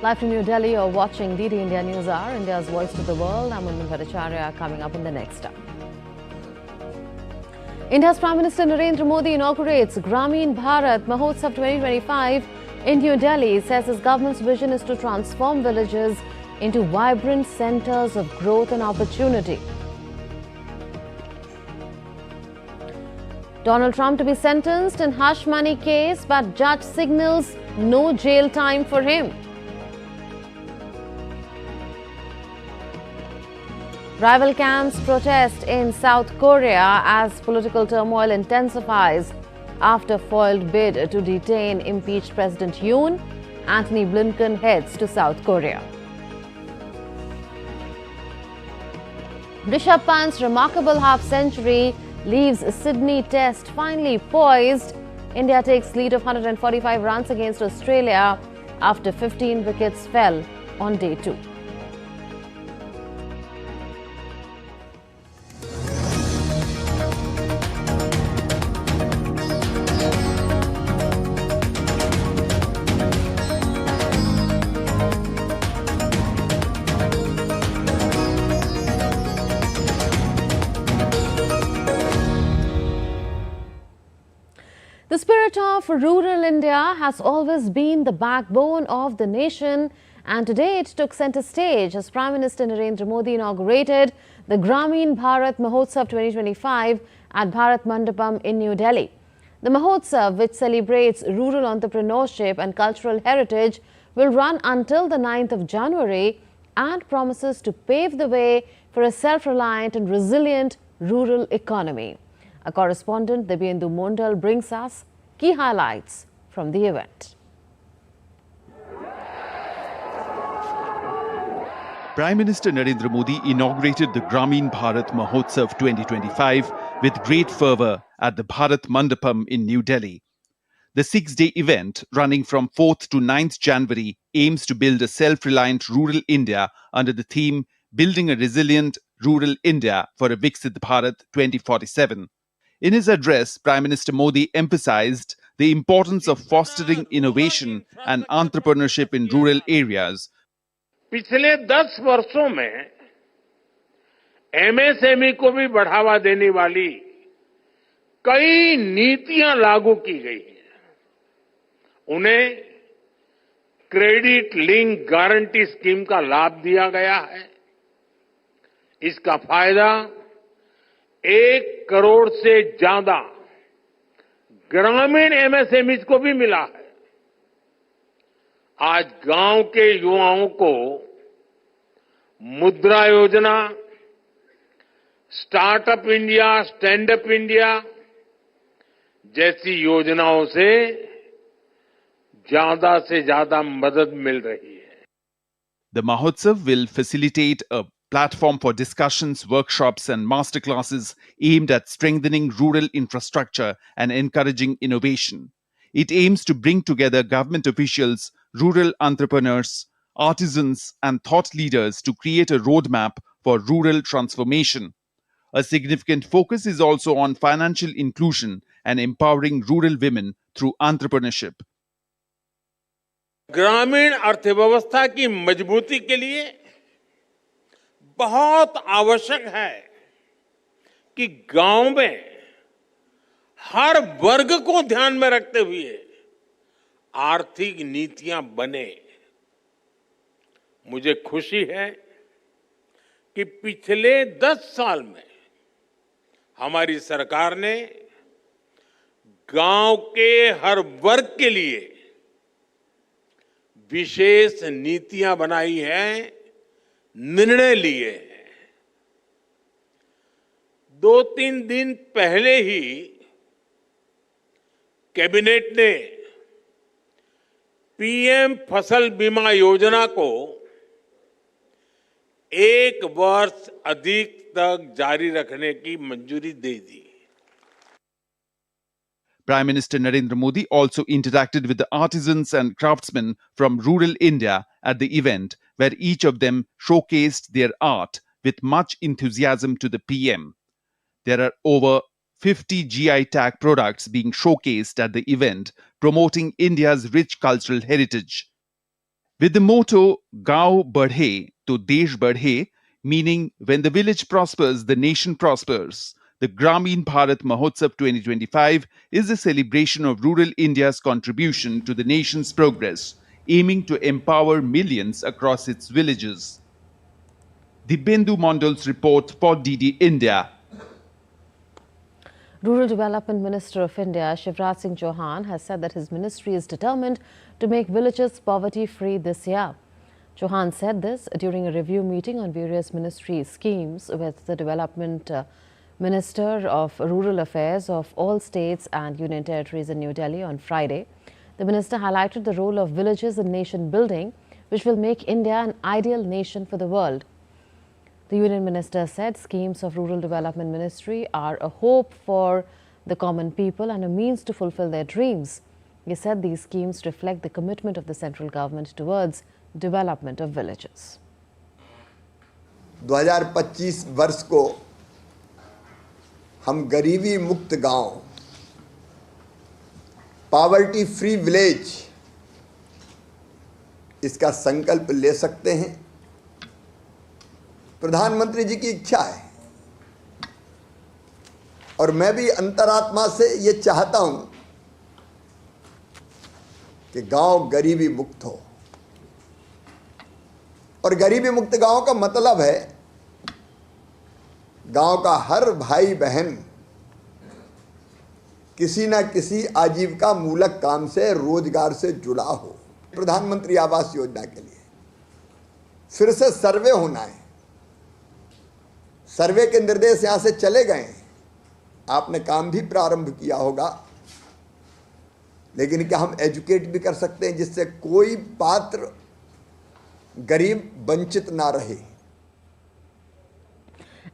Live from New Delhi, you're watching DD India NewsHour, India's voice to the world. I'm Bharat coming up in the next hour. India's Prime Minister Narendra Modi inaugurates Gramin Bharat Mahotsav 2025 in New Delhi. Says his government's vision is to transform villages into vibrant centers of growth and opportunity. Donald Trump to be sentenced in hush money case, but judge signals no jail time for him. Rival camps protest in South Korea as political turmoil intensifies after foiled bid to detain impeached President Yoon. Antony Blinken heads to South Korea. Rishabh Pant's remarkable half-century leaves Sydney Test finally poised. India takes lead of 145 runs against Australia after 15 wickets fell on day 2. The spirit of rural India has always been the backbone of the nation, and today it took centre stage as Prime Minister Narendra Modi inaugurated the Gramin Bharat Mahotsav 2025 at Bharat Mandapam in New Delhi. The Mahotsav, which celebrates rural entrepreneurship and cultural heritage, will run until the 9th of January and promises to pave the way for a self-reliant and resilient rural economy. Our correspondent Debyendu Mondal brings us key highlights from the event. Prime Minister Narendra Modi inaugurated the Gramin Bharat Mahotsav 2025 with great fervour at the Bharat Mandapam in New Delhi. The 6-day event, running from 4th to 9th January, aims to build a self-reliant rural India under the theme Building a Resilient Rural India for a Viksit Bharat 2047. In his address, Prime Minister Modi emphasized the importance of fostering innovation and entrepreneurship in rural areas. पिछले 10 वर्षों में MSME को भी बढ़ावा देने वाली कई नीतियां लागू की गई हैं। उन्हें क्रेडिट लिंक गारंटी स्कीम का लाभ दिया गया है। इसका फायदा 1 करोड़ से ज्यादा ग्रामीण एमएसएमईज को भी मिला है। आज गांव के युवाओं को मुद्रा योजना, startup India, stand up India जैसी योजनाओं से ज्यादा मदद मिल रही है। The Mahotsav will facilitate a platform for discussions, workshops and masterclasses aimed at strengthening rural infrastructure and encouraging innovation. It aims to bring together government officials, rural entrepreneurs, artisans and thought leaders to create a roadmap for rural transformation. A significant focus is also on financial inclusion and empowering rural women through entrepreneurship. ग्रामीण अर्थव्यवस्था की मजबूती के लिए बहुत आवश्यक है कि गांव में हर वर्ग को ध्यान में रखते हुए आर्थिक नीतियां बने। मुझे खुशी है कि पिछले 10 साल में हमारी सरकार ने गांव के हर वर्ग के लिए विशेष नीतियां बनाई हैं, निर्णय लिए हैं। 2-3 दिन पहले ही कैबिनेट ने पीएम फसल बीमा योजना को 1 वर्ष अधिक तक जारी रखने की मंजूरी दे दी। Prime Minister Narendra Modi also interacted with the artisans and craftsmen from rural India at the event, where each of them showcased their art with much enthusiasm to the PM. There are over 50 GI tag products being showcased at the event, promoting India's rich cultural heritage. With the motto "Gaon Badhe to Desh Badhe," meaning when the village prospers, the nation prospers, the Gramin Bharat Mahotsav 2025 is a celebration of rural India's contribution to the nation's progress, aiming to empower millions across its villages. Dibyendu Mondal's report for DD India. Rural Development Minister of India, Shivraj Singh Chauhan, has said that his ministry is determined to make villages poverty-free this year. Chauhan said this during a review meeting on various ministry schemes with the Development Minister of Rural Affairs of all states and union territories in New Delhi on Friday. The minister highlighted the role of villages in nation building, which will make India an ideal nation for the world. The union minister said schemes of Rural Development Ministry are a hope for the common people and a means to fulfill their dreams. He said these schemes reflect the commitment of the central government towards development of villages. 2025 वर्ष को हम गरीबी मुक्त गांव, poverty free village इसका संकल्प ले सकते हैं। प्रधानमंत्री जी की इच्छा है और मैं भी अंतरात्मा से ये चाहता हूं कि गांव गरीबी मुक्त हो। और गरीबी मुक्त गांव का मतलब है गांव का हर भाई बहन किसी ना किसी आजीविका मूलक काम से, रोजगार से जुड़ा हो। प्रधानमंत्री आवास योजना के लिए फिर से सर्वे होना है। सर्वे के निर्देश यहां से चले गए हैं, आपने काम भी प्रारंभ किया होगा, लेकिन क्या हम एजुकेट भी कर सकते हैं जिससे कोई पात्र गरीब वंचित ना रहे।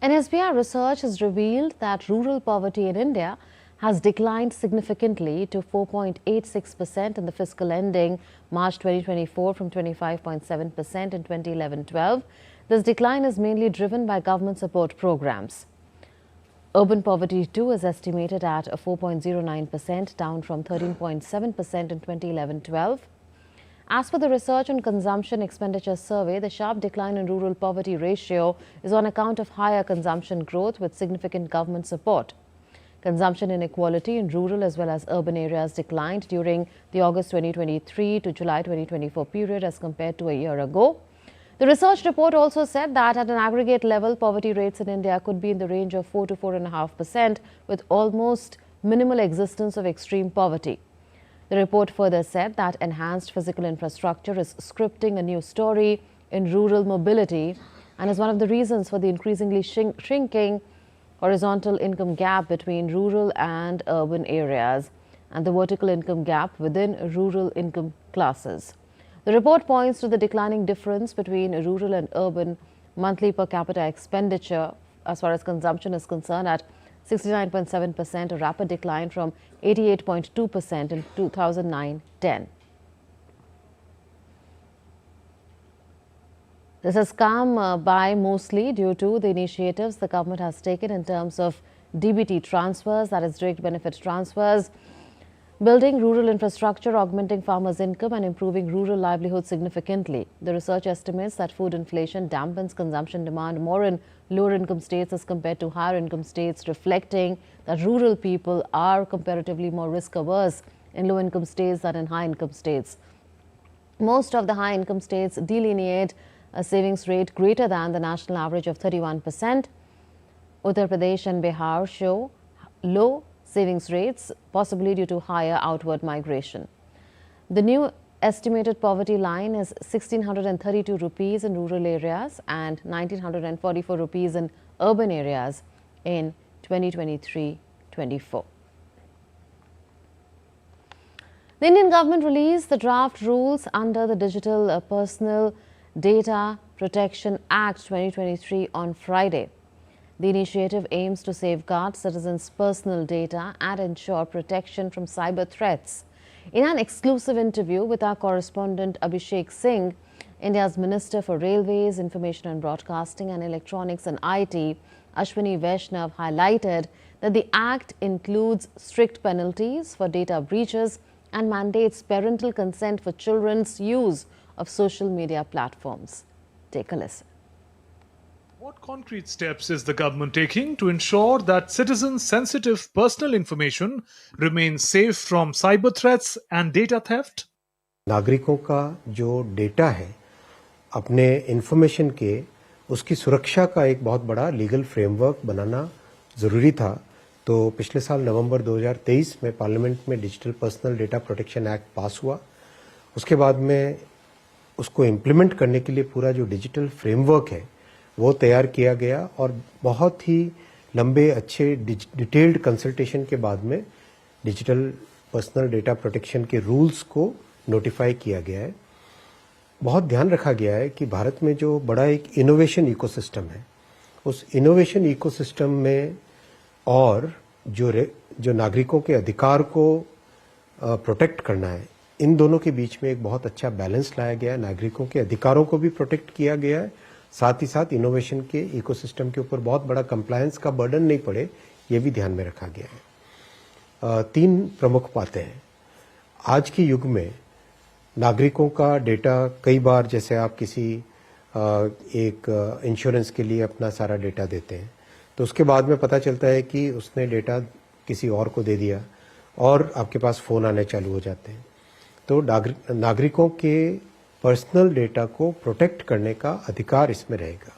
NSBR research has revealed that rural poverty in India has declined significantly to 4.86% in the fiscal ending March 2024 from 25.7% in 2011-12. This decline is mainly driven by government support programs. Urban poverty too is estimated at 4.09%, down from 13.7% in 2011-12. As per the Research on Consumption Expenditure Survey, the sharp decline in rural poverty ratio is on account of higher consumption growth with significant government support. Consumption inequality in rural as well as urban areas declined during the August 2023 to July 2024 period as compared to a year ago. The research report also said that at an aggregate level, poverty rates in India could be in the range of 4 to 4.5%, with almost minimal existence of extreme poverty. The report further said that enhanced physical infrastructure is scripting a new story in rural mobility and is one of the reasons for the increasingly shrinking horizontal income gap between rural and urban areas and the vertical income gap within rural income classes. The report points to the declining difference between rural and urban monthly per capita expenditure as far as consumption is concerned at 69.7%, a rapid decline from 88.2% in 2009-10. This has come by mostly due to the initiatives the government has taken in terms of DBT transfers, that is direct benefit transfers, building rural infrastructure, augmenting farmers' income and improving rural livelihood significantly. The research estimates that food inflation dampens consumption demand more in lower income states as compared to higher income states, reflecting that rural people are comparatively more risk averse in low income states than in high income states. Most of the high income states delineate a savings rate greater than the national average of 31%. Uttar Pradesh and Bihar show low savings rates, possibly due to higher outward migration. The new estimated poverty line is 1,632 rupees in rural areas and 1,944 rupees in urban areas in 2023-24. The Indian government released the draft rules under the Digital Personal Data Protection Act 2023 on Friday. The initiative aims to safeguard citizens' personal data and ensure protection from cyber threats. In an exclusive interview with our correspondent Abhishek Singh, India's Minister for Railways, Information and Broadcasting and Electronics and IT, Ashwini Vaishnav, highlighted that the Act includes strict penalties for data breaches and mandates parental consent for children's use of social media platforms. Take a listen. What concrete steps is the government taking to ensure that citizens' sensitive personal information remains safe from cyber threats and data theft? नागरिकों का जो data है अपने information के, उसकी सुरक्षा का एक बहुत बड़ा लीगल फ्रेमवर्क बनाना ज़रूरी था। तो पिछले साल नवंबर 2023 में पार्लियामेंट में digital personal data protection act पास हुआ। उसके बाद में उसको इम्प्लीमेंट करने के लिए पूरा जो डिजिटल फ्रेमवर्क है वो तैयार किया गया और बहुत ही लंबे अच्छे डिटेल्ड कंसल्टेशन के बाद में डिजिटल पर्सनल डेटा प्रोटेक्शन के रूल्स को नोटिफाई किया गया है। बहुत ध्यान रखा गया है कि भारत में जो बड़ा एक इनोवेशन इकोसिस्टम है, उस इनोवेशन इकोसिस्टम में और जो नागरिकों के अधिकार को प्रोटेक्ट करना है, इन दोनों के बीच में एक बहुत अच्छा बैलेंस लाया गया है। नागरिकों के अधिकारों को भी प्रोटेक्ट किया गया है, साथ ही साथ इनोवेशन के इकोसिस्टम के ऊपर बहुत बड़ा कंप्लायंस का बर्डन नहीं पड़े, ये भी ध्यान में रखा गया है। तीन प्रमुख बातें हैं। आज के युग में नागरिकों का डेटा कई बार, जैसे आप किसी एक इंश्योरेंस के लिए अपना सारा डेटा देते हैं तो उसके बाद में पता चलता है कि उसने डेटा किसी और को दे दिया और आपके पास फ़ोन आने चालू हो जाते हैं। तो नागरिकों के पर्सनल डेटा को प्रोटेक्ट करने का अधिकार इसमें रहेगा।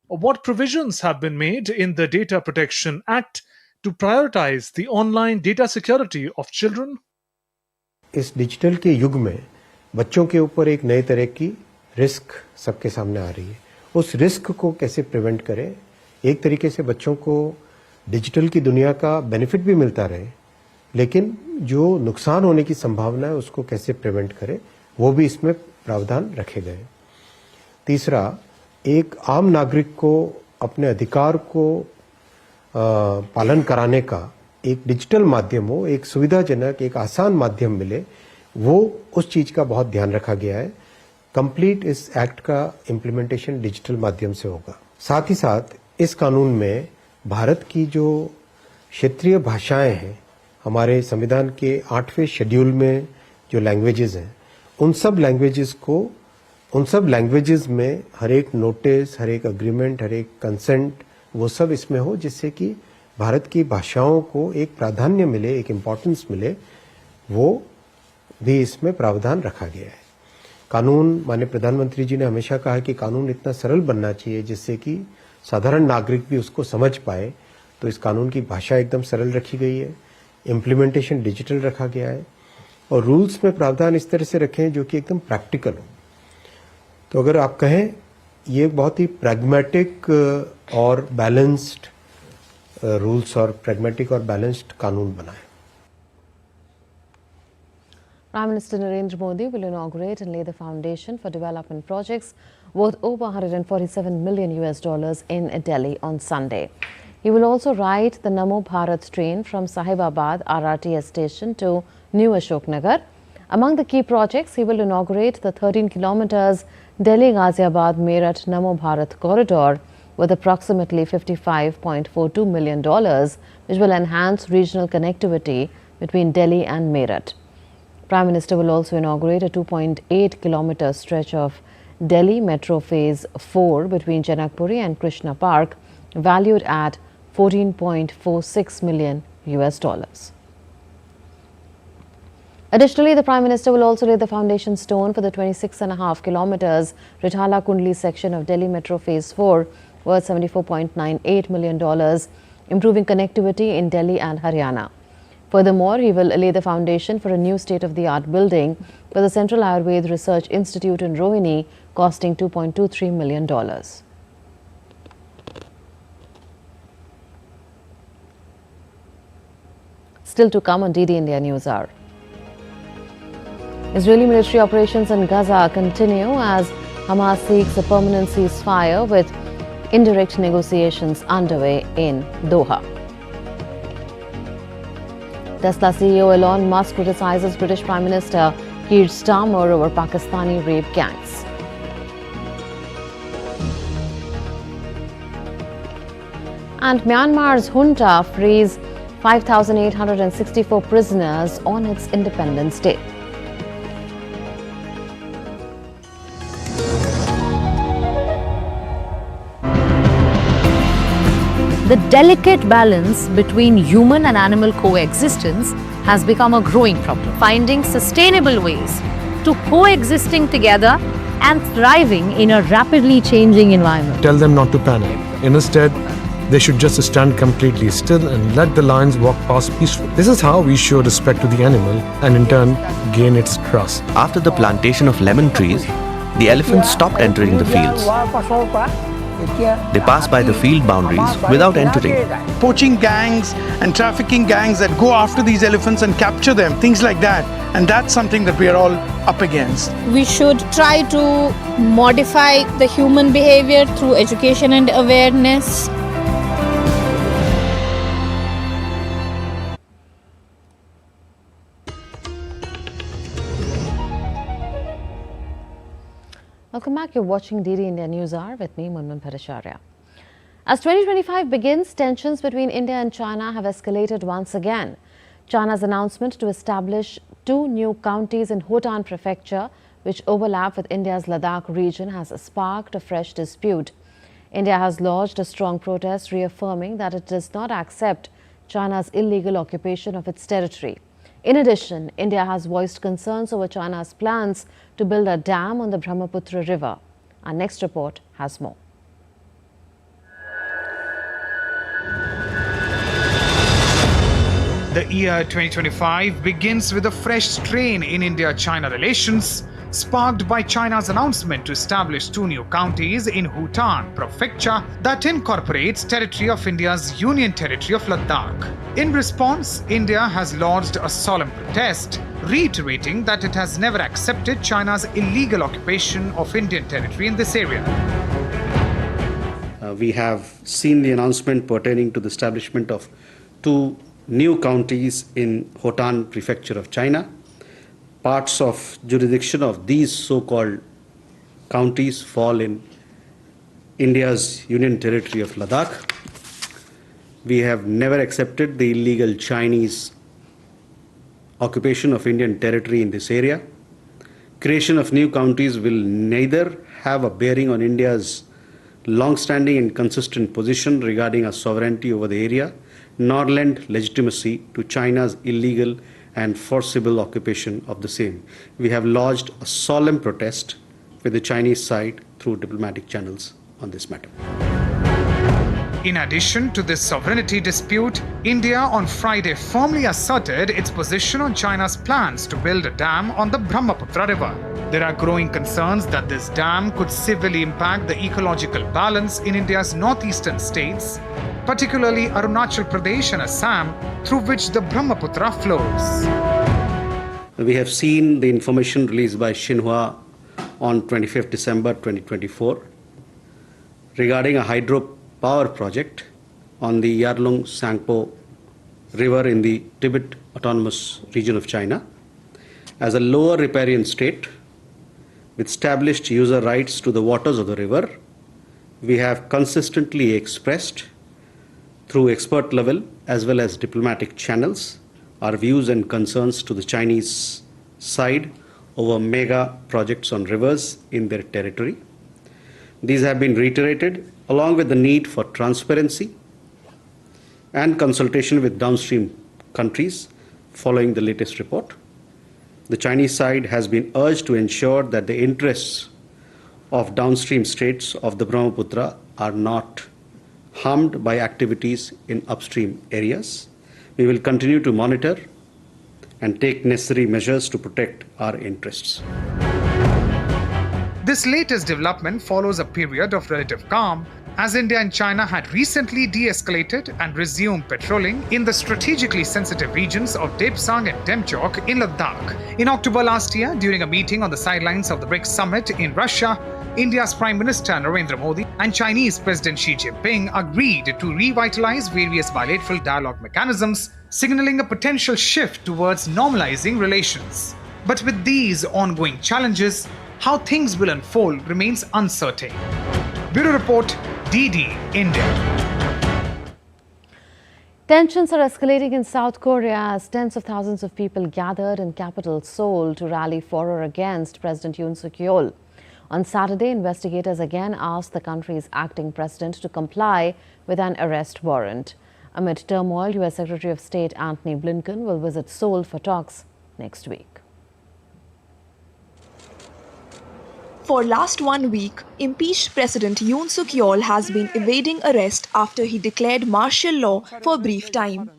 What provisions have been made in the Data Protection Act to prioritize the online data security of children? इस डिजिटल के युग में बच्चों के ऊपर एक नए तरह की रिस्क सबके सामने आ रही है। उस रिस्क को कैसे प्रिवेंट करें? एक तरीके से बच्चों को डिजिटल की दुनिया का बेनिफिट भी मिलता रहे, लेकिन जो नुकसान होने की संभावना है उसको कैसे प्रिवेंट करें, वो भी इसमें प्रावधान रखे गए। तीसरा, एक आम नागरिक को अपने अधिकार को पालन कराने का एक डिजिटल माध्यम हो, एक सुविधाजनक, एक आसान माध्यम मिले, वो उस चीज का बहुत ध्यान रखा गया है। कंप्लीट इस एक्ट का इम्प्लीमेंटेशन डिजिटल माध्यम से होगा। साथ ही साथ इस कानून में भारत की जो क्षेत्रीय भाषाएं हैं, हमारे संविधान के 8वें शेड्यूल में जो लैंग्वेजेस हैं, उन सब लैंग्वेजेस में हर एक नोटिस, हर एक अग्रीमेंट, हर एक कंसेंट, वो सब इसमें हो, जिससे कि भारत की भाषाओं को एक प्राधान्य मिले, एक इम्पोर्टेंस मिले, वो भी इसमें प्रावधान रखा गया है। कानून, माननीय प्रधानमंत्री जी ने हमेशा कहा कि कानून इतना सरल बनना चाहिए जिससे कि साधारण नागरिक भी उसको समझ पाए। तो इस कानून की भाषा एकदम सरल रखी गई है, इम्प्लीमेंटेशन डिजिटल रखा गया है और रूल्स में प्रावधान इस तरह से रखे हैं जो कि एकदम प्रैक्टिकल हो। तो अगर आप कहें, ये बहुत ही प्रैग्मेटिक और बैलेंस्ड रूल्स और प्रैग्मेटिक और बैलेंस्ड कानून बना है। Prime Minister Narendra Modi will inaugurate and lay the foundation for development projects worth over $147 million in Delhi on Sunday. He will also ride the Namo Bharat train from Sahibabad RRTS station to New Ashoknagar. Among the key projects, he will inaugurate the 13 kilometers Delhi-Ghaziabad Meerut Namo Bharat corridor with approximately $55.42 million, which will enhance regional connectivity between Delhi and Meerut. Prime Minister will also inaugurate a 2.8 kilometer stretch of Delhi Metro Phase 4 between Janakpuri and Krishna Park, valued at $14.46 million. Additionally, the Prime Minister will also lay the foundation stone for the 26.5 kilometers Rithala Kundli section of Delhi Metro Phase 4 worth $74.98 million, improving connectivity in Delhi and Haryana. Furthermore, he will lay the foundation for a new state-of-the-art building for the Central Ayurveda Research Institute in Rohini, costing $2.23 million. Still to come on DD India NewsHour. Israeli military operations in Gaza continue as Hamas seeks a permanent ceasefire with indirect negotiations underway in Doha. Tesla CEO Elon Musk criticizes British Prime Minister Keir Starmer over Pakistani rape gangs. And Myanmar's junta frees 5,864 prisoners on its Independence Day. the delicate balance between human and animal coexistence has become a growing problem. Finding sustainable ways to coexisting together and thriving in a rapidly changing environment. Tell them not to panic. Instead, they should just stand completely still and let the lions walk past peacefully. This is how we show respect to the animal and in turn gain its trust. After the plantation of lemon trees, the elephants stopped entering the fields. They pass by the field boundaries without entering. Poaching gangs and trafficking gangs that go after these elephants and capture them, things like that. And that's something that we are all up against. We should try to modify the human behavior through education and awareness. Welcome back. You're watching DD India NewsHour with me, Munman Parasharya. As 2025 begins, tensions between India and China have escalated once again. China's announcement to establish 2 new counties in Bhutan prefecture, which overlap with India's Ladakh region, has sparked a fresh dispute. India has lodged a strong protest reaffirming that it does not accept China's illegal occupation of its territory. In addition, India has voiced concerns over China's plans to build a dam on the Brahmaputra River. Our next report has more. The year 2025 begins with a fresh strain in India-China relations, sparked by China's announcement to establish 2 new counties in Bhutan prefecture that incorporates territory of India's Union Territory of Ladakh. In response, India has lodged a solemn protest, reiterating that it has never accepted China's illegal occupation of Indian territory in this area. We have seen the announcement pertaining to the establishment of 2 new counties in Bhutan prefecture of China. Parts of jurisdiction of these so-called counties fall in India's Union Territory of Ladakh. We have never accepted the illegal Chinese occupation of Indian territory in this area. Creation of new counties will neither have a bearing on India's long-standing and consistent position regarding our sovereignty over the area, nor lend legitimacy to China's illegal and forcible occupation of the same. We have lodged a solemn protest with the Chinese side through diplomatic channels on this matter. In addition to this sovereignty dispute, India on Friday firmly asserted its position on China's plans to build a dam on the Brahmaputra River. There are growing concerns that this dam could severely impact the ecological balance in India's northeastern states, particularly Arunachal Pradesh and Assam, through which the Brahmaputra flows. We have seen the information released by Xinhua on 25th December 2024 regarding a hydropower project on the Yarlung-Tsangpo River in the Tibet Autonomous Region of China. As a lower riparian state with established user rights to the waters of the river, we have consistently expressed through expert level as well as diplomatic channels our views and concerns to the Chinese side over mega projects on rivers in their territory. These have been reiterated along with the need for transparency and consultation with downstream countries following the latest report. The Chinese side has been urged to ensure that the interests of downstream states of the Brahmaputra are not harmed by activities in upstream areas. We will continue to monitor and take necessary measures to protect our interests. This latest development follows a period of relative calm as India and China had recently de-escalated and resumed patrolling in the strategically sensitive regions of Depsang and Demchok in Ladakh. In October last year, during a meeting on the sidelines of the BRICS summit in Russia, India's Prime Minister Narendra Modi and Chinese President Xi Jinping agreed to revitalize various bilateral dialogue mechanisms, signaling a potential shift towards normalizing relations. But with these ongoing challenges, how things will unfold remains uncertain. Bureau Report, DD India. Tensions are escalating in South Korea as tens of thousands of people gathered in capital Seoul to rally for or against President Yoon Suk-yeol. On Saturday, investigators again asked the country's acting president to comply with an arrest warrant. Amid turmoil, US Secretary of State Antony Blinken will visit Seoul for talks next week. For last 1 week, impeached President Yoon Suk Yeol has been evading arrest after he declared martial law for a brief time.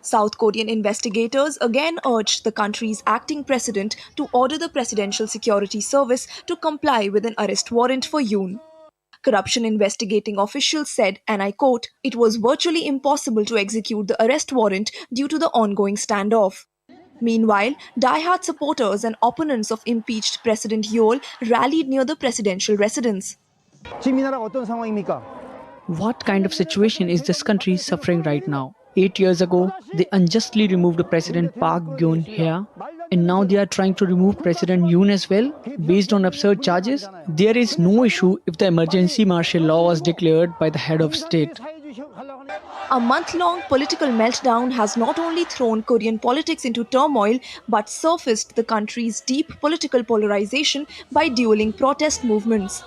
South Korean investigators again urged the country's acting president to order the Presidential Security Service to comply with an arrest warrant for Yoon. Corruption investigating officials said, and I quote, "It was virtually impossible to execute the arrest warrant due to the ongoing standoff." Meanwhile, die-hard supporters and opponents of impeached President Yeol rallied near the presidential residence. What kind of situation is this country suffering right now? 8 years ago, they unjustly removed President Park Geun-hye, and now they are trying to remove President Yoon as well, based on absurd charges. There is no issue if the emergency martial law was declared by the head of state. A month-long political meltdown has not only thrown Korean politics into turmoil, but surfaced the country's deep political polarization by dueling protest movements.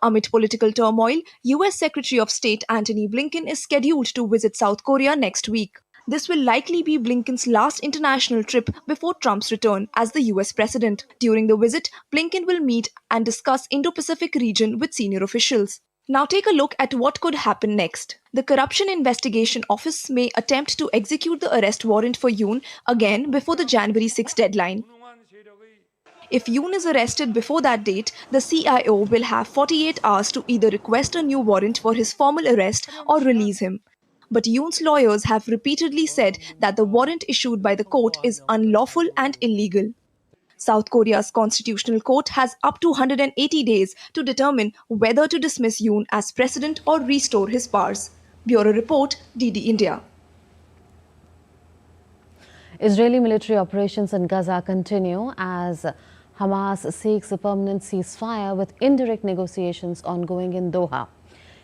Amid political turmoil, US Secretary of State Antony Blinken is scheduled to visit South Korea next week. This will likely be Blinken's last international trip before Trump's return as the US president. During the visit, Blinken will meet and discuss Indo-Pacific region with senior officials. Now take a look at what could happen next. The Corruption Investigation Office may attempt to execute the arrest warrant for Yoon again before the January 6 deadline. If Yoon is arrested before that date, the CIO will have 48 hours to either request a new warrant for his formal arrest or release him. But Yoon's lawyers have repeatedly said that the warrant issued by the court is unlawful and illegal. South Korea's constitutional court has up to 180 days to determine whether to dismiss Yoon as president or restore his powers. Bureau Report, DD India. Israeli military operations in Gaza continue as Hamas seeks a permanent ceasefire with indirect negotiations ongoing in Doha.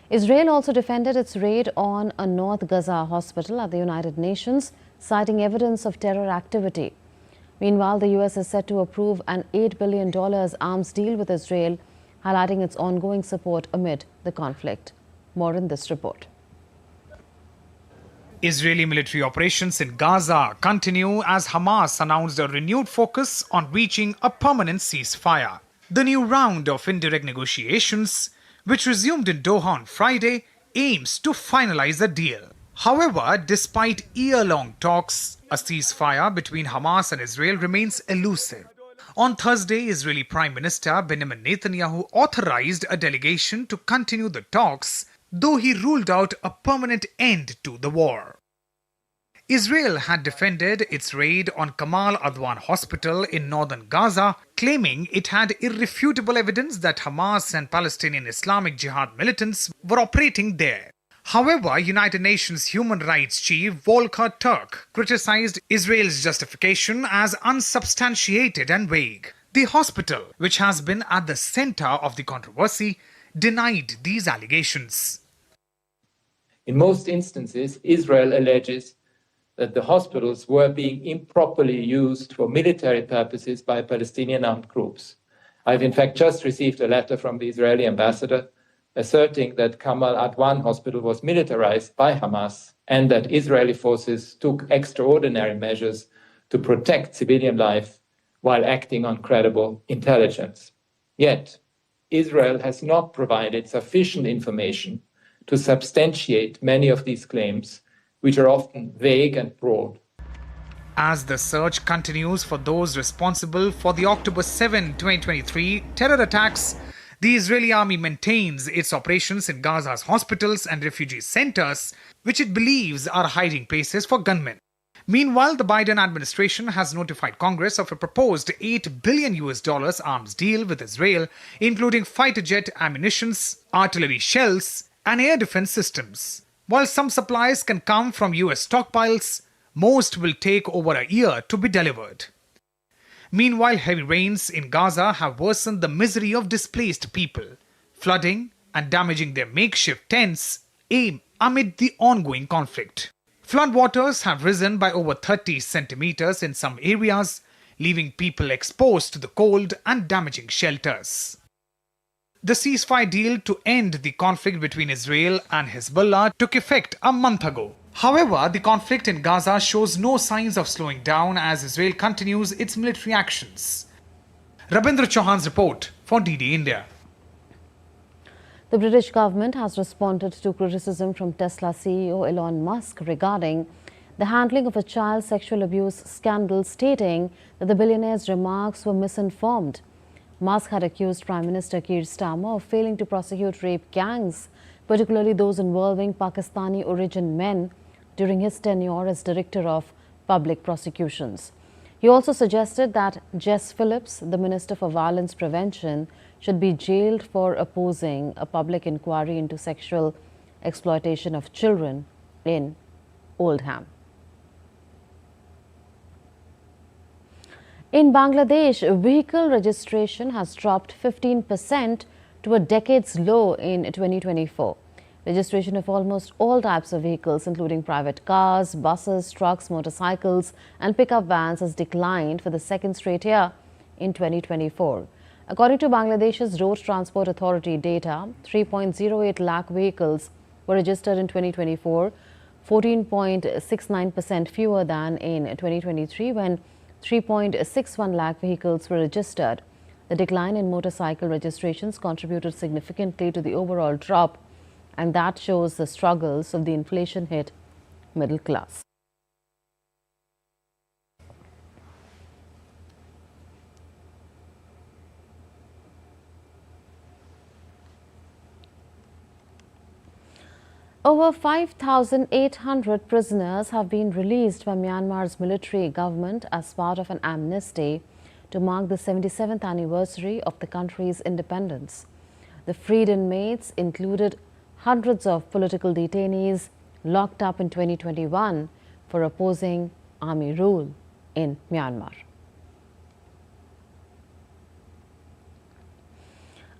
Israel also defended its raid on a North Gaza hospital at the United Nations, citing evidence of terror activity. Meanwhile, the US is set to approve an $8 billion arms deal with Israel, highlighting its ongoing support amid the conflict. More in this report. Israeli military operations in Gaza continue as Hamas announced a renewed focus on reaching a permanent ceasefire. The new round of indirect negotiations, which resumed in Doha on Friday, aims to finalize the deal. However, despite year-long talks, a ceasefire between Hamas and Israel remains elusive. On Thursday, Israeli Prime Minister Benjamin Netanyahu authorized a delegation to continue the talks, though he ruled out a permanent end to the war. Israel had defended its raid on Kamal Adwan Hospital in northern Gaza, claiming it had irrefutable evidence that Hamas and Palestinian Islamic Jihad militants were operating there. However, United Nations Human Rights Chief Volker Turk criticized Israel's justification as unsubstantiated and vague. The hospital, which has been at the center of the controversy, denied these allegations. In most instances, Israel alleges that the hospitals were being improperly used for military purposes by Palestinian armed groups. I've in fact just received a letter from the Israeli ambassador asserting that Kamal Adwan Hospital was militarized by Hamas and that Israeli forces took extraordinary measures to protect civilian life while acting on credible intelligence. Yet, Israel has not provided sufficient information to substantiate many of these claims, which are often vague and broad. As the search continues for those responsible for the October 7, 2023 terror attacks, the Israeli army maintains its operations in Gaza's hospitals and refugee centers, which it believes are hiding places for gunmen. Meanwhile, the Biden administration has notified Congress of a proposed $8 billion arms deal with Israel, including fighter jet ammunitions, artillery shells, and air defense systems. While some supplies can come from US stockpiles, most will take over a year to be delivered. Meanwhile, heavy rains in Gaza have worsened the misery of displaced people, flooding and damaging their makeshift tents amid the ongoing conflict. Floodwaters have risen by over 30 centimeters in some areas, leaving people exposed to the cold and damaging shelters. The ceasefire deal to end the conflict between Israel and Hezbollah took effect a month ago. However, the conflict in Gaza shows no signs of slowing down as Israel continues its military actions. Rabindra Chauhan's report for DD India. The British government has responded to criticism from Tesla CEO Elon Musk regarding the handling of a child sexual abuse scandal, stating that the billionaire's remarks were misinformed. Musk had accused Prime Minister Keir Starmer of failing to prosecute rape gangs, particularly those involving Pakistani origin men, during his tenure as Director of Public Prosecutions. He also suggested that Jess Phillips, the Minister for Violence Prevention, should be jailed for opposing a public inquiry into sexual exploitation of children in Oldham. In Bangladesh, vehicle registration has dropped 15% to a decade's low in 2024. Registration of almost all types of vehicles, including private cars, buses, trucks, motorcycles and pickup vans, has declined for the second straight year in 2024. According to Bangladesh's Road Transport Authority data, 3.08 lakh vehicles were registered in 2024, 14.69% fewer than in 2023 when 3.61 lakh vehicles were registered. The decline in motorcycle registrations contributed significantly to the overall drop, and that shows the struggles of the inflation-hit middle class. Over 5,800 prisoners have been released by Myanmar's military government as part of an amnesty to mark the 77th anniversary of the country's independence. The freed inmates included hundreds of political detainees locked up in 2021 for opposing army rule in Myanmar.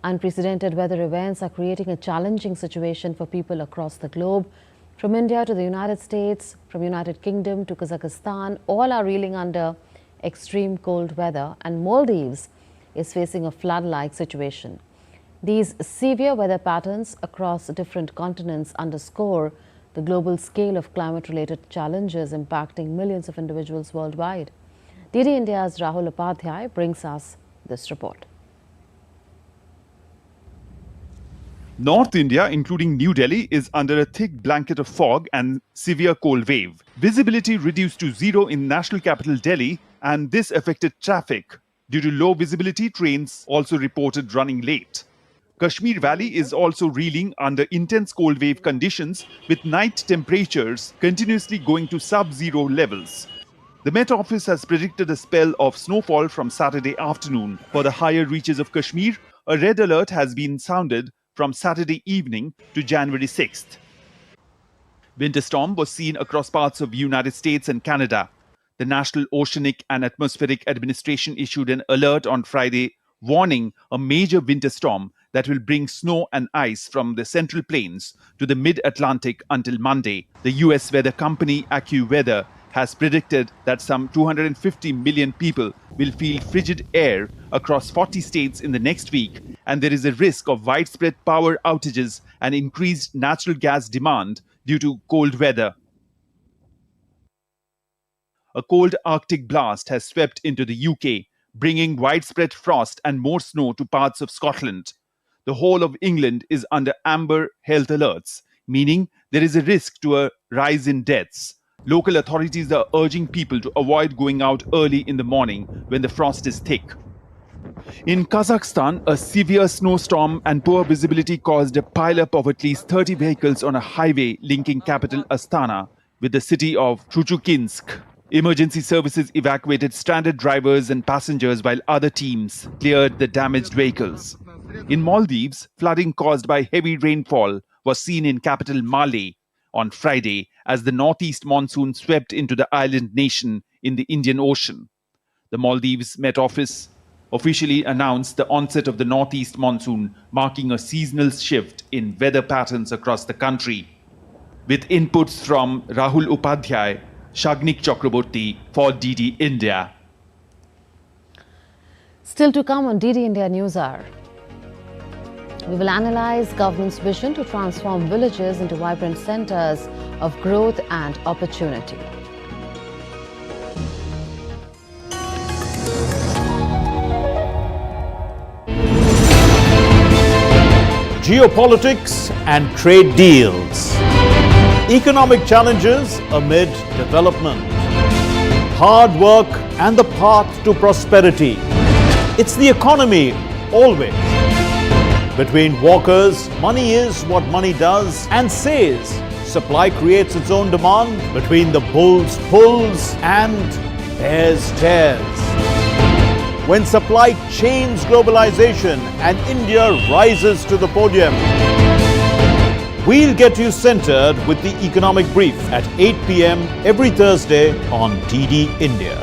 Unprecedented weather events are creating a challenging situation for people across the globe. From India to the United States, from United Kingdom to Kazakhstan, all are reeling under extreme cold weather, and Maldives is facing a flood-like situation. These severe weather patterns across different continents underscore the global scale of climate-related challenges impacting millions of individuals worldwide. DD India's Rahul Upadhyay brings us this report. North India, including New Delhi, is under a thick blanket of fog and severe cold wave. Visibility reduced to zero in national capital Delhi, and this affected traffic. Due to low visibility, trains also reported running late. Kashmir Valley is also reeling under intense cold wave conditions, with night temperatures continuously going to sub-zero levels. The Met Office has predicted a spell of snowfall from Saturday afternoon. For the higher reaches of Kashmir, a red alert has been sounded from Saturday evening to January 6th. Winter storm was seen across parts of the United States and Canada. The National Oceanic and Atmospheric Administration issued an alert on Friday warning a major winter storm that will bring snow and ice from the Central Plains to the mid-Atlantic until Monday. The US weather company AccuWeather has predicted that some 250 million people will feel frigid air across 40 states in the next week, and there is a risk of widespread power outages and increased natural gas demand due to cold weather. A cold Arctic blast has swept into the UK, bringing widespread frost and more snow to parts of Scotland. The whole of England is under amber health alerts, meaning there is a risk to a rise in deaths. Local authorities are urging people to avoid going out early in the morning when the frost is thick. In Kazakhstan, a severe snowstorm and poor visibility caused a pileup of at least 30 vehicles on a highway linking capital Astana with the city of Chuchukinsk. Emergency services evacuated stranded drivers and passengers while other teams cleared the damaged vehicles. In Maldives, flooding caused by heavy rainfall was seen in capital Malé on Friday as the northeast monsoon swept into the island nation in the Indian Ocean. The Maldives Met Office officially announced the onset of the northeast monsoon, marking a seasonal shift in weather patterns across the country. With inputs from Rahul Upadhyay, Shagnik Chakraborty for DD India. Still to come on DD India NewsHour. We will analyze government's vision to transform villages into vibrant centers of growth and opportunity. Geopolitics and trade deals. Economic challenges amid development. Hard work and the path to prosperity. It's the economy, always. Between walkers, money is what money does and says. Supply creates its own demand. Between the bulls pulls and bears tears. When supply chains globalization and India rises to the podium. We'll get you centered with the economic brief at 8 p.m. every Thursday on DD India.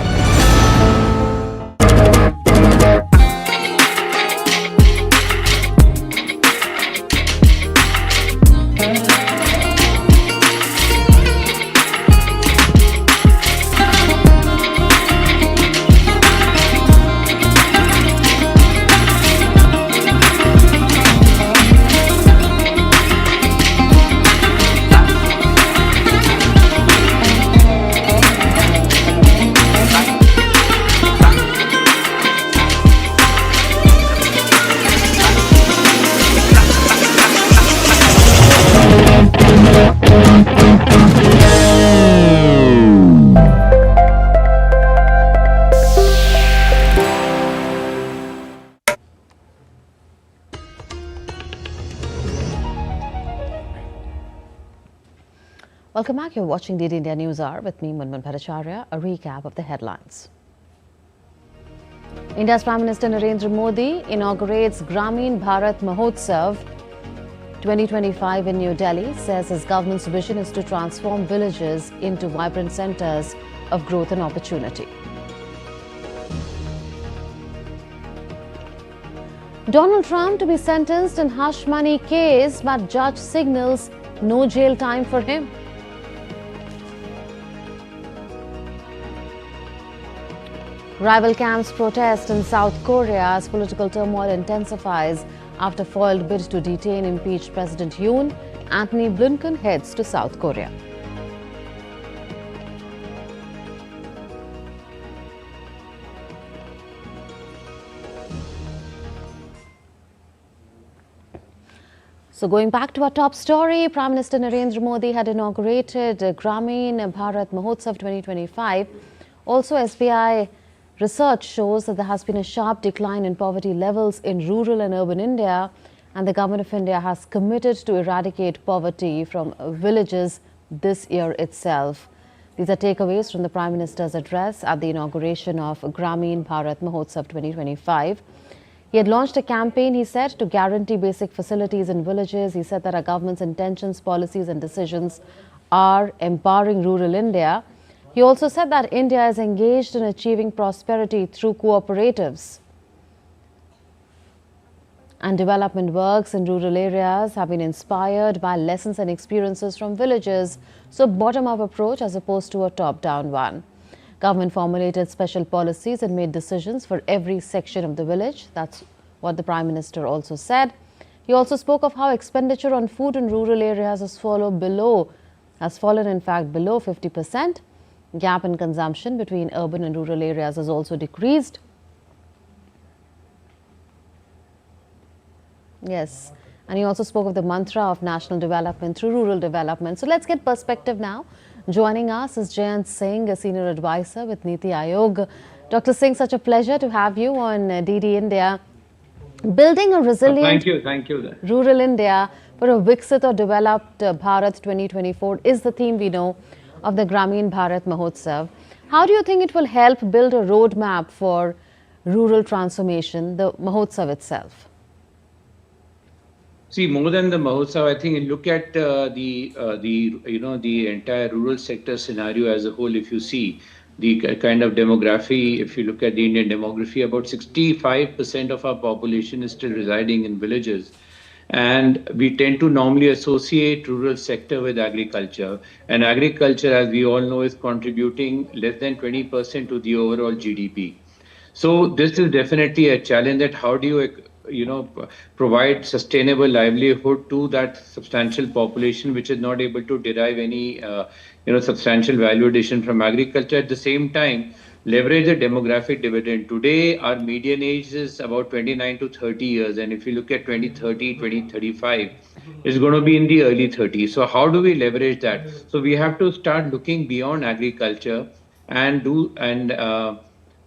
Welcome back. You're watching DD India NewsHour with me, Munmun Bhattacharya. A recap of the headlines. India's Prime Minister Narendra Modi inaugurates Gramin Bharat Mahotsav 2025 in New Delhi, says his government's vision is to transform villages into vibrant centers of growth and opportunity. Donald Trump to be sentenced in hush money case, but judge signals no jail time for him. Rival camps protest in South Korea as political turmoil intensifies after foiled bid to detain impeached President Yoon. Antony Blinken heads to South Korea. So going back to our top story, Prime Minister Narendra Modi had inaugurated Gramin Bharat Mahotsav 2025. Also, SBI research shows that there has been a sharp decline in poverty levels in rural and urban India, and the Government of India has committed to eradicate poverty from villages this year itself. These are takeaways from the Prime Minister's address at the inauguration of Gramin Bharat Mahotsav 2025. He had launched a campaign, he said, to guarantee basic facilities in villages. He said that our government's intentions, policies and decisions are empowering rural India. He also said that India is engaged in achieving prosperity through cooperatives. And development works in rural areas have been inspired by lessons and experiences from villages. So bottom-up approach as opposed to a top-down one. Government formulated special policies and made decisions for every section of the village. That's what the Prime Minister also said. He also spoke of how expenditure on food in rural areas has fallen below 50%. Gap in consumption between urban and rural areas has also decreased. Yes, and he also spoke of the mantra of national development through rural development. So let's get perspective now. Joining us is Jayant Singh, a senior advisor with Niti Aayog. Dr. Singh, such a pleasure to have you on DD India. Building a resilient rural India for a Viksit or developed Bharat 2024 is the theme we know of the Gramin Bharat Mahotsav. How do you think it will help build a roadmap for rural transformation, the Mahotsav itself? See, more than the Mahotsav, I think look at the entire rural sector scenario as a whole. If you see the kind of demography, if you look at the Indian demography, about 65% of our population is still residing in villages. And we tend to normally associate rural sector with agriculture. And agriculture, as we all know, is contributing less than 20% to the overall GDP. So this is definitely a challenge that how do you provide sustainable livelihood to that substantial population which is not able to derive any substantial value addition from agriculture. At the same time, leverage the demographic dividend. Today, our median age is about 29 to 30 years. And if you look at 2030, 2035, it's going to be in the early 30s. So how do we leverage that? So we have to start looking beyond agriculture and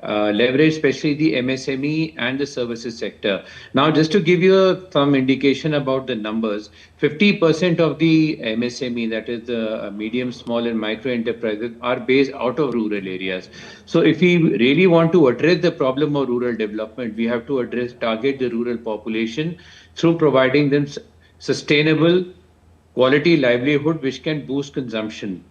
leverage especially the MSME and the services sector. Now, just to give you some indication about the numbers, 50% of the MSME, that is the medium, small and micro enterprises, are based out of rural areas. So if we really want to address the problem of rural development, we have to target the rural population through providing them sustainable quality livelihood which can boost consumption.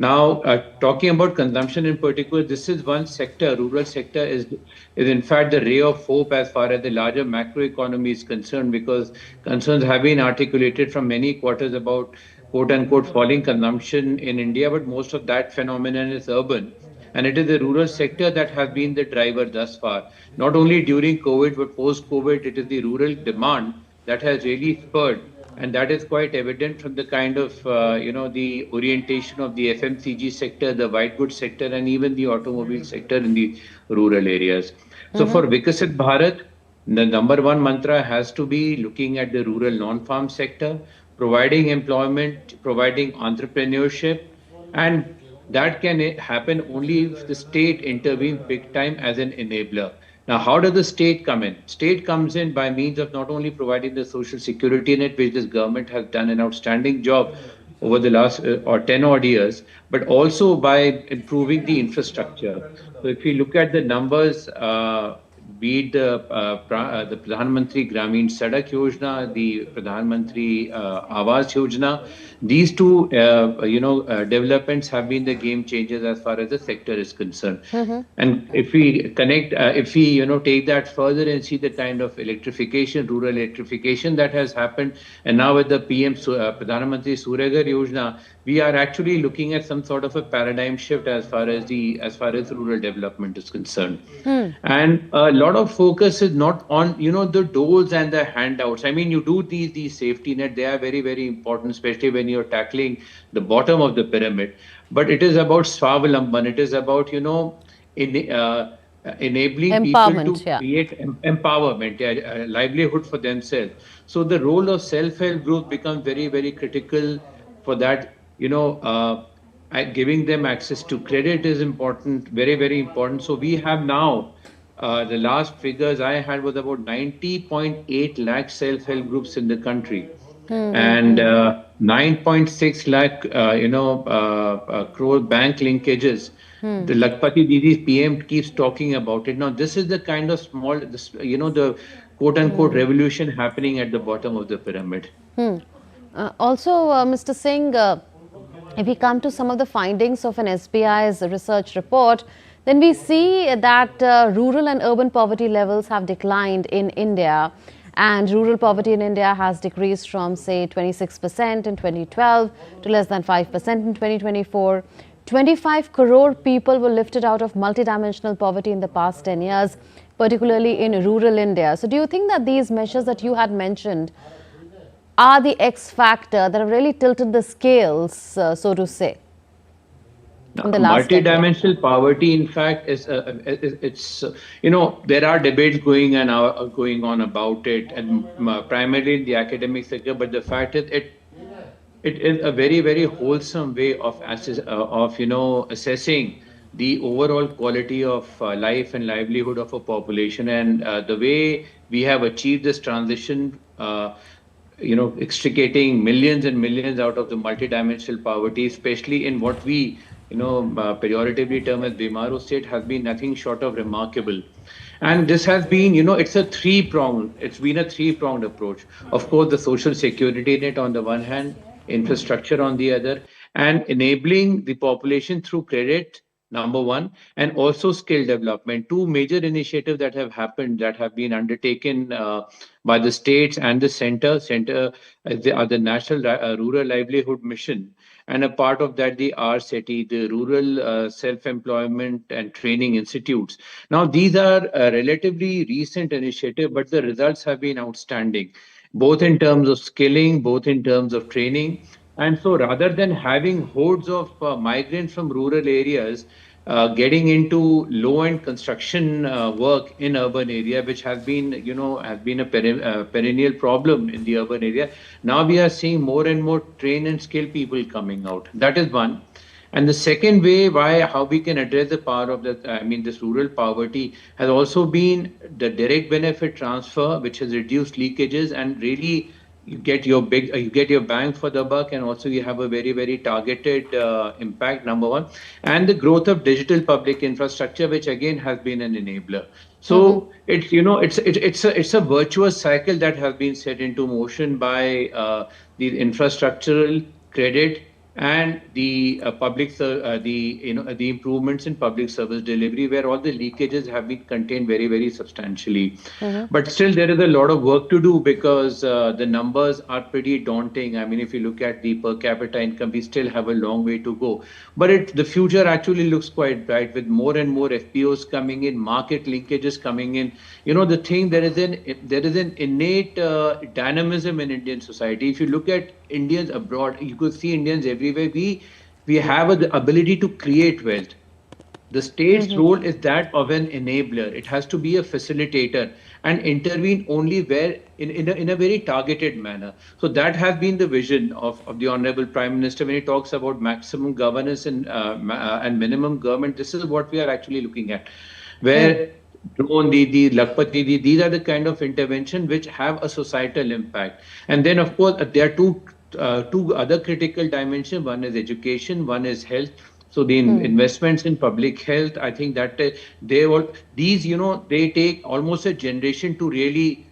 Now, talking about consumption in particular, this is one sector, rural sector is in fact the ray of hope as far as the larger macroeconomy is concerned, because concerns have been articulated from many quarters about quote unquote falling consumption in India, but most of that phenomenon is urban. And it is the rural sector that has been the driver thus far. Not only during COVID, but post-COVID, it is the rural demand that has really spurred. And that is quite evident from the kind of, the orientation of the FMCG sector, the white goods sector, and even the automobile sector in the rural areas. So for Vikasit Bharat, the number one mantra has to be looking at the rural non-farm sector, providing employment, providing entrepreneurship, and that can happen only if the state intervenes big time as an enabler. Now, how does the state come in? State comes in by means of not only providing the social security net, which this government has done an outstanding job over the last 10 odd years, but also by improving the infrastructure. So if you look at the numbers, be it the Pradhan Mantri Gramin Sadak Yojana, the Pradhan Mantri Awas Yojana, these two, developments have been the game changers as far as the sector is concerned. And if we connect, take that further and see the kind of electrification, rural electrification that has happened, and now with the PM Pradhan Mantri Surya Ghar Yojana, we are actually looking at some sort of a paradigm shift as far as rural development is concerned. And a lot of focus is not on the doles and the handouts. I mean, you do these safety net; they are very, very important, especially when you're tackling the bottom of the pyramid. But it is about Swavalamban. It is about enabling people to create empowerment, livelihood for themselves. So the role of self-help group becomes very, very critical for that. Giving them access to credit is important, very, very important. So we have now, the last figures I had was about 90.8 lakh self-help groups in the country. And 9.6 lakh, crore bank linkages. The Lakpati Didi's PM keeps talking about it. Now, this is the kind of small, the quote-unquote revolution happening at the bottom of the pyramid. Also, Mr. Singh, if we come to some of the findings of an SBI's research report, then we see that rural and urban poverty levels have declined in India, and rural poverty in India has decreased from, say, 26% in 2012 to less than 5% in 2024. 25 crore people were lifted out of multidimensional poverty in the past 10 years, particularly in rural India. So do you think that these measures that you had mentioned are the X factor that have really tilted the scales, so to say? Multidimensional poverty, in fact, is there are debates going on about it, and primarily in the academic sector. But the fact is, it is a very, very wholesome way of assessing the overall quality of life and livelihood of a population, and the way we have achieved this transition. Extricating millions and millions out of the multidimensional poverty, especially in what we pejoratively term as Bimaro state, has been nothing short of remarkable. And this has been, it's been a three-pronged approach. Of course, the social security net on the one hand, infrastructure on the other, and enabling the population through credit, number one, and also skill development. Two major initiatives that have happened, that have been undertaken by the states and the center are the National Rural Livelihood Mission and a part of that the RSETI, the Rural Self-Employment and Training Institutes. Now, these are a relatively recent initiative, but the results have been outstanding, both in terms of skilling, both in terms of training. And so rather than having hordes of migrants from rural areas getting into low-end construction work in urban area, which has been, a perennial problem in the urban area. Now we are seeing more and more trained and skilled people coming out. That is one. And the second way how we can address the power of this rural poverty has also been the direct benefit transfer, which has reduced leakages and really you get your bang for the buck, and also you have a very, very targeted impact, number one, and the growth of digital public infrastructure, which again has been an enabler. So it's a virtuous cycle that has been set into motion by the infrastructural credit and the the improvements in public service delivery, where all the leakages have been contained very, very substantially. But still there is a lot of work to do, because the numbers are pretty daunting. I mean, if you look at the per capita income, we still have a long way to go. But the future actually looks quite bright, with more and more FPOs coming in, market linkages coming in. The thing, there is an innate dynamism in Indian society. If you look at Indians abroad, you could see Indians everywhere. We have the ability to create wealth. The state's role is that of an enabler. It has to be a facilitator and intervene only where in a very targeted manner. So that has been the vision of the Honorable Prime Minister when he talks about maximum governance and minimum government. This is what we are actually looking at, where drone Didi, Lakpati, these are the kind of intervention which have a societal impact. And then, of course, there are two other critical dimensions. One is education, one is health. So the investments in public health, I think that they take almost a generation to really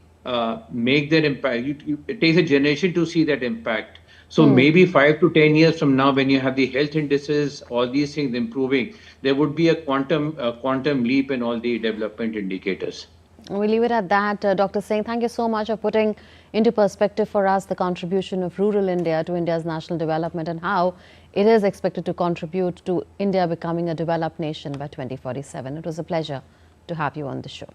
make their impact. It takes a generation to see that impact. So maybe 5 to 10 years from now, when you have the health indices, all these things improving, there would be a quantum leap in all the development indicators. We'll leave it at that. Dr. Singh, thank you so much for putting into perspective for us the contribution of rural India to India's national development and how it is expected to contribute to India becoming a developed nation by 2047. It was a pleasure to have you on the show.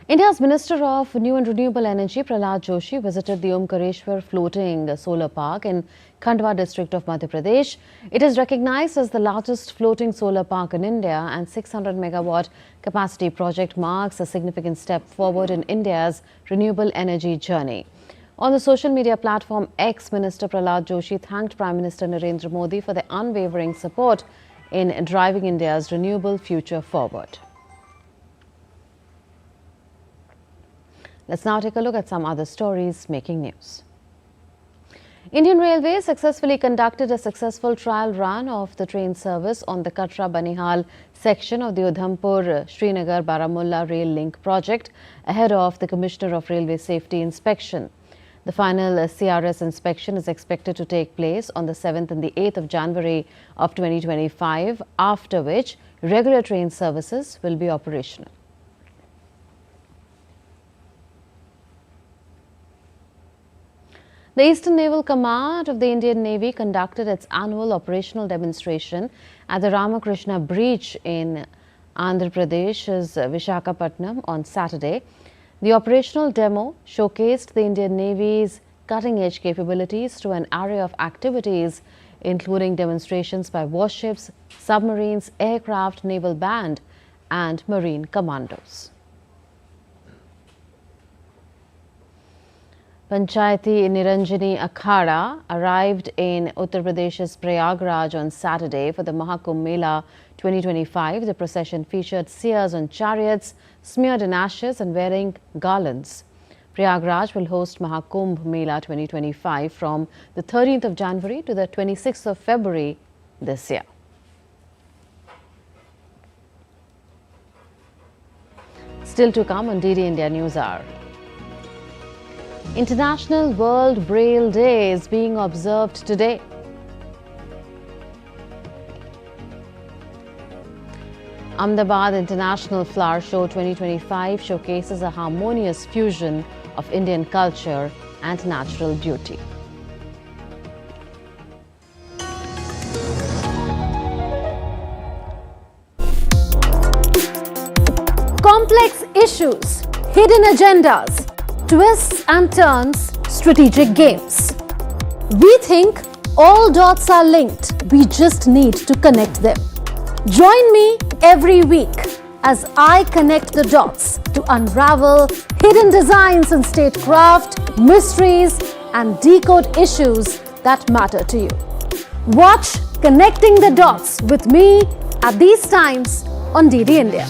India's Minister of New and Renewable Energy, Prasar Joshi, visited the Omkareshwar floating solar park in Khandwa district of Madhya Pradesh. It is recognized as the largest floating solar park in India, and 600 megawatt capacity project marks a significant step forward in India's renewable energy journey. On the social media platform X, Minister Prasar Joshi thanked Prime Minister Narendra Modi for their unwavering support in driving India's renewable future forward. Let's now take a look at some other stories making news. Indian Railways successfully conducted a successful trial run of the train service on the Katra-Banihal section of the Udhampur-Srinagar-Baramulla Rail Link project ahead of the Commissioner of Railway Safety inspection. The final CRS inspection is expected to take place on the 7th and the 8th of January of 2025, after which regular train services will be operational. The Eastern Naval Command of the Indian Navy conducted its annual operational demonstration at the Ramakrishna Breach in Andhra Pradesh's Vishakhapatnam on Saturday. The operational demo showcased the Indian Navy's cutting-edge capabilities through an array of activities, including demonstrations by warships, submarines, aircraft, naval band, and marine commandos. Panchayati Niranjani Akhada arrived in Uttar Pradesh's Prayagraj on Saturday for the Mahakumbh Mela 2025. The procession featured seers on chariots, smeared in ashes and wearing garlands. Prayagraj will host Mahakumbh Mela 2025 from the 13th of January to the 26th of February this year. Still to come on DD India NewsHour. International World Braille Day is being observed today. Ahmedabad International Flower Show 2025 showcases a harmonious fusion of Indian culture and natural beauty. Complex issues, hidden agendas, twists and turns, strategic games. We think all dots are linked. We just need to connect them. Join me every week as I connect the dots to unravel hidden designs in statecraft, mysteries, and decode issues that matter to you. Watch Connecting the Dots with me at these times on DD India.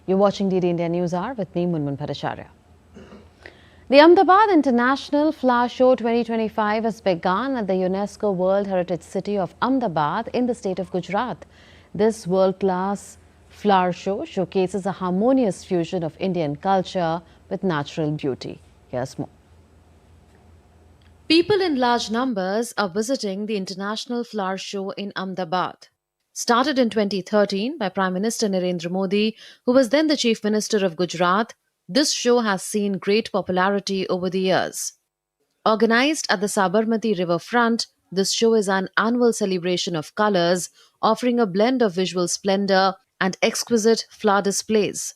You're watching DD India NewsHour with me, Munmun Bhattacharya. The Ahmedabad International Flower Show 2025 has begun at the UNESCO World Heritage City of Ahmedabad in the state of Gujarat. This world-class flower show showcases a harmonious fusion of Indian culture with natural beauty. Here's more. People in large numbers are visiting the International Flower Show in Ahmedabad. Started in 2013 by Prime Minister Narendra Modi, who was then the Chief Minister of Gujarat, this show has seen great popularity over the years. Organized at the Sabarmati riverfront, this show is an annual celebration of colors, offering a blend of visual splendor and exquisite flower displays.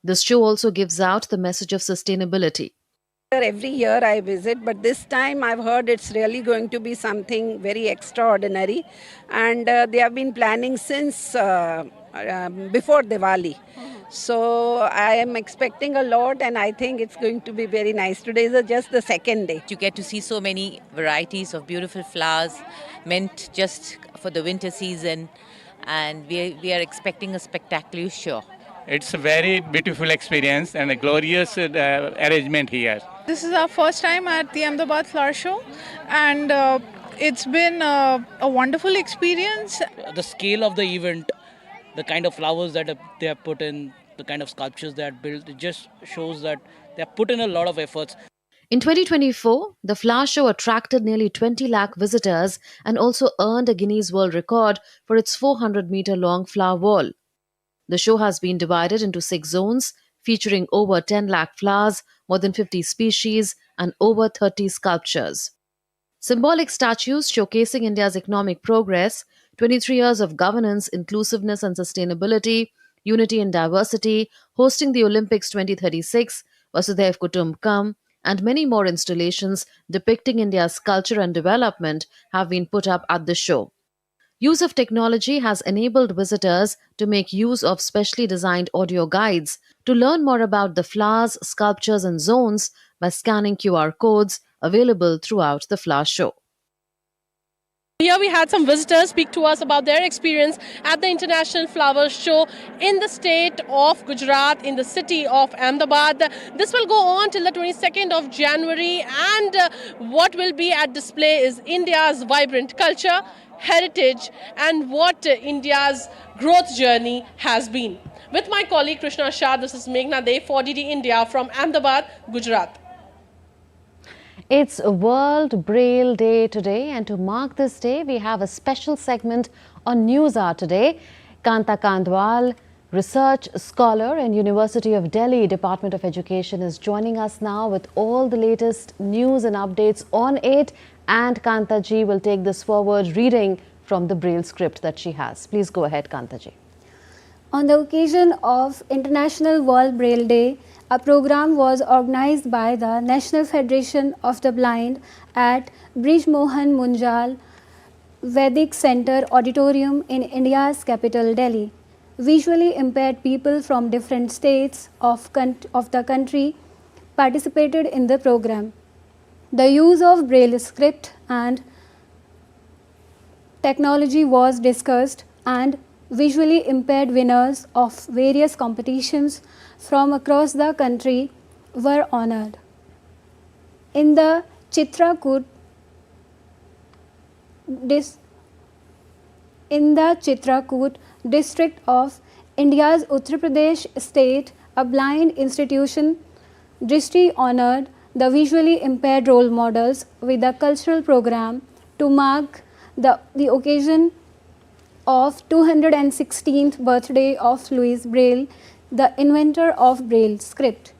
This show also gives out the message of sustainability. Every year I visit, but this time I've heard it's really going to be something very extraordinary, and they have been planning since before Diwali. So I am expecting a lot, and I think it's going to be very nice. Today is just the second day. You get to see so many varieties of beautiful flowers meant just for the winter season, and we are expecting a spectacular show. It's a very beautiful experience and a glorious arrangement here. This is our first time at the Ahmedabad Flower Show, and it's been a wonderful experience. The scale of the event, the kind of flowers that they have put in, the kind of sculptures they have built, it just shows that they have put in a lot of efforts. In 2024, the flower show attracted nearly 20 lakh visitors and also earned a Guinness World Record for its 400-meter-long flower wall. The show has been divided into 6 zones, featuring over 10 lakh flowers, more than 50 species, and over 30 sculptures. Symbolic statues showcasing India's economic progress, 23 years of governance, inclusiveness and sustainability, unity and diversity, hosting the Olympics 2036, Vasudhaiv Kutumbakam, and many more installations depicting India's culture and development have been put up at the show. Use of technology has enabled visitors to make use of specially designed audio guides to learn more about the flowers, sculptures and zones by scanning QR codes available throughout the flower show. Here we had some visitors speak to us about their experience at the International Flower Show in the state of Gujarat, in the city of Ahmedabad. This will go on till the 22nd of January, and what will be at display is India's vibrant culture, heritage, and what India's growth journey has been. With my colleague Krishna Shah, this is Meghna Dey for DD India from Ahmedabad, Gujarat. It's World Braille Day today, and to mark this day, we have a special segment on NewsHour today. Kanta Kandwal, research scholar in University of Delhi Department of Education, is joining us now with all the latest news and updates on it. And Kanta ji will take this forward, reading from the Braille script that she has. Please go ahead, Kanta ji. On the occasion of International World Braille Day, a program was organized by the National Federation of the Blind at Brij Mohan Munjal Vedic Center Auditorium in India's capital, Delhi. Visually impaired people from different states of the country participated in the program. The use of Braille script and technology was discussed, and visually impaired winners of various competitions from across the country were honored. In the Chitrakoot district of India's Uttar Pradesh state, a blind institution, Drishti honored the visually impaired role models with a cultural program to mark the occasion of 216th birthday of Louis Braille, the inventor of Braille script.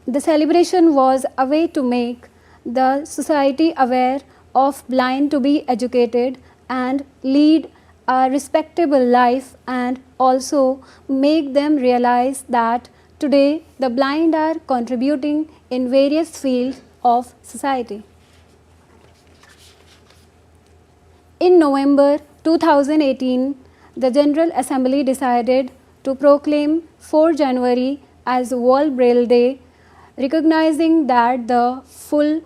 The celebration was a way to make the society aware of blind to be educated and lead a respectable life, and also make them realize that today the blind are contributing in various fields of society. In November 2018, the General Assembly decided to proclaim 4 January as World Braille Day, recognizing that the full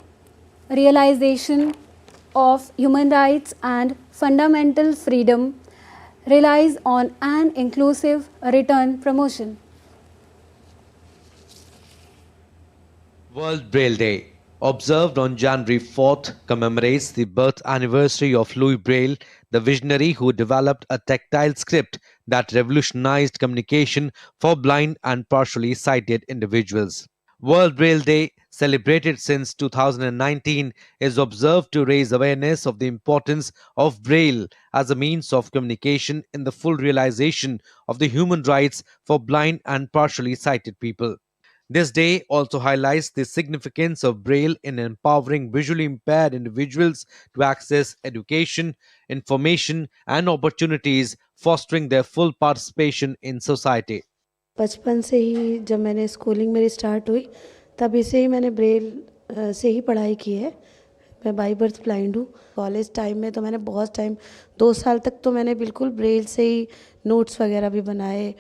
realization of human rights and fundamental freedom relies on an inclusive written promotion. World Braille Day, observed on January 4th, commemorates the birth anniversary of Louis Braille, the visionary who developed a tactile script that revolutionized communication for blind and partially sighted individuals. World Braille Day, celebrated since 2019, is observed to raise awareness of the importance of Braille as a means of communication in the full realization of the human rights for blind and partially sighted people. This day also highlights the significance of Braille in empowering visually impaired individuals to access education, information, and opportunities, fostering their full participation in society. बचपन से ही जब मैंने schooling मेरी start हुई तभी से ही मैंने Braille से ही पढ़ाई की है. मैं बाई बर्थ ब्लाइंड हूँ. कॉलेज टाइम में तो मैंने बहुत टाइम 2 साल तक तो मैंने बिल्कुल ब्रेल से ही नोट्स वगैरह भी बनाए.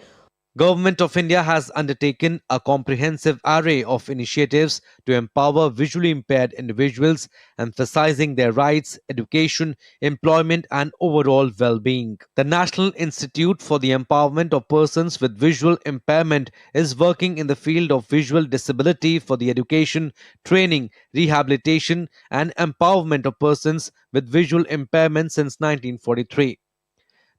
Government of India has undertaken a comprehensive array of initiatives to empower visually impaired individuals, emphasizing their rights, education, employment, and overall well-being. The National Institute for the Empowerment of Persons with Visual Impairment is working in the field of visual disability for the education, training, rehabilitation, and empowerment of persons with visual impairment since 1943.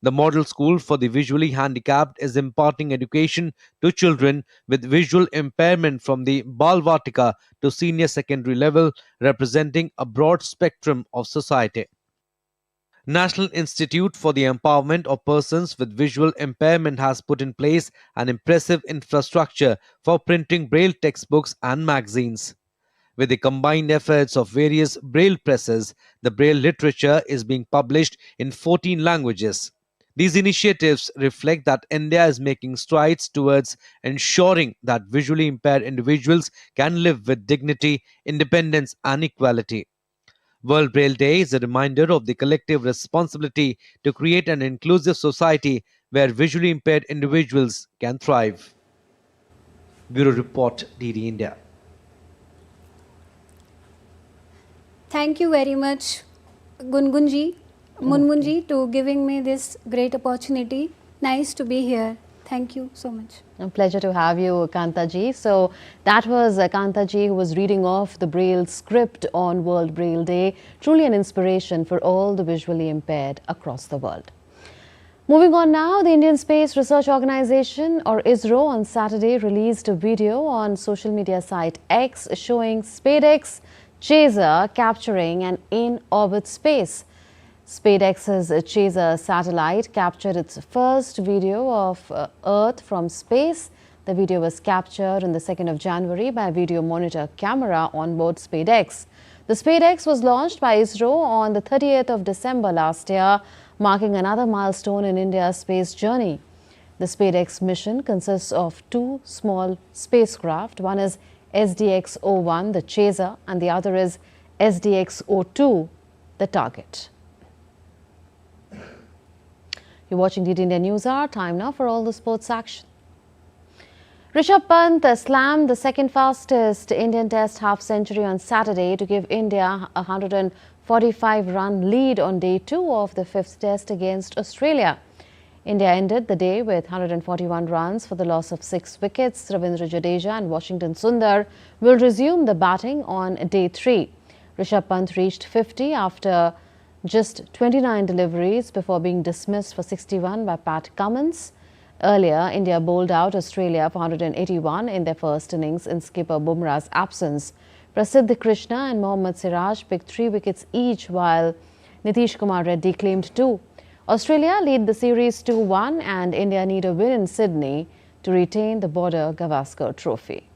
The Model School for the Visually Handicapped is imparting education to children with visual impairment from the Balvatika to senior secondary level, representing a broad spectrum of society. National Institute for the Empowerment of Persons with Visual Impairment has put in place an impressive infrastructure for printing Braille textbooks and magazines. With the combined efforts of various Braille presses, the Braille literature is being published in 14 languages. These initiatives reflect that India is making strides towards ensuring that visually impaired individuals can live with dignity, independence, and equality. World Braille Day is a reminder of the collective responsibility to create an inclusive society where visually impaired individuals can thrive. Bureau Report, DD India. Thank you very much, Gungunji, Munmunji, to giving me this great opportunity. Nice to be here. Thank you so much. A pleasure to have you, Kantaji. So that was Kantaji, who was reading off the Braille script on World Braille Day. Truly an inspiration for all the visually impaired across the world. Moving on now, the Indian Space Research Organization, or ISRO, on Saturday released a video on social media site X showing SpaceX Chaser capturing an in-orbit space. SpaceX's Chaser satellite captured its first video of Earth from space. The video was captured on the 2nd of January by a video monitor camera on board SpaceX. The SpaceX was launched by ISRO on the 30th of December last year, marking another milestone in India's space journey. The SpaceX mission consists of 2 small spacecraft. One is SDX-01, the Chaser, and the other is SDX-02, the Target. You're watching DD India NewsHour. Time now for all the sports action. Rishabh Pant slammed the second fastest Indian Test half-century on Saturday to give India a 145-run lead on day 2 of the 5th Test against Australia. India ended the day with 141 runs for the loss of 6 wickets. Ravindra Jadeja and Washington Sundar will resume the batting on day 3. Rishabh Pant reached 50 after just 29 deliveries before being dismissed for 61 by Pat Cummins. Earlier, India bowled out Australia for 181 in their first innings in skipper Bumrah's absence. Prasidh Krishna and Mohammad Siraj picked 3 wickets each, while Nitish Kumar Reddy claimed 2. Australia lead the series 2-1 and India need a win in Sydney to retain the Border Gavaskar Trophy.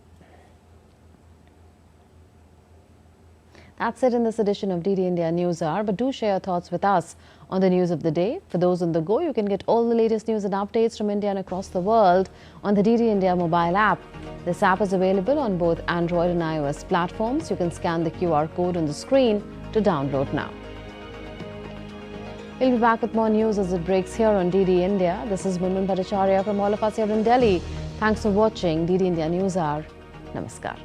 That's it in this edition of DD India NewsHour, but do share your thoughts with us on the news of the day. For those on the go, you can get all the latest news and updates from India and across the world on the DD India mobile app. This app is available on both Android and iOS platforms. You can scan the QR code on the screen to download now. We'll be back with more news as it breaks here on DD India. This is Munmun Bhattacharya from all of us here in Delhi. Thanks for watching DD India NewsHour. Namaskar.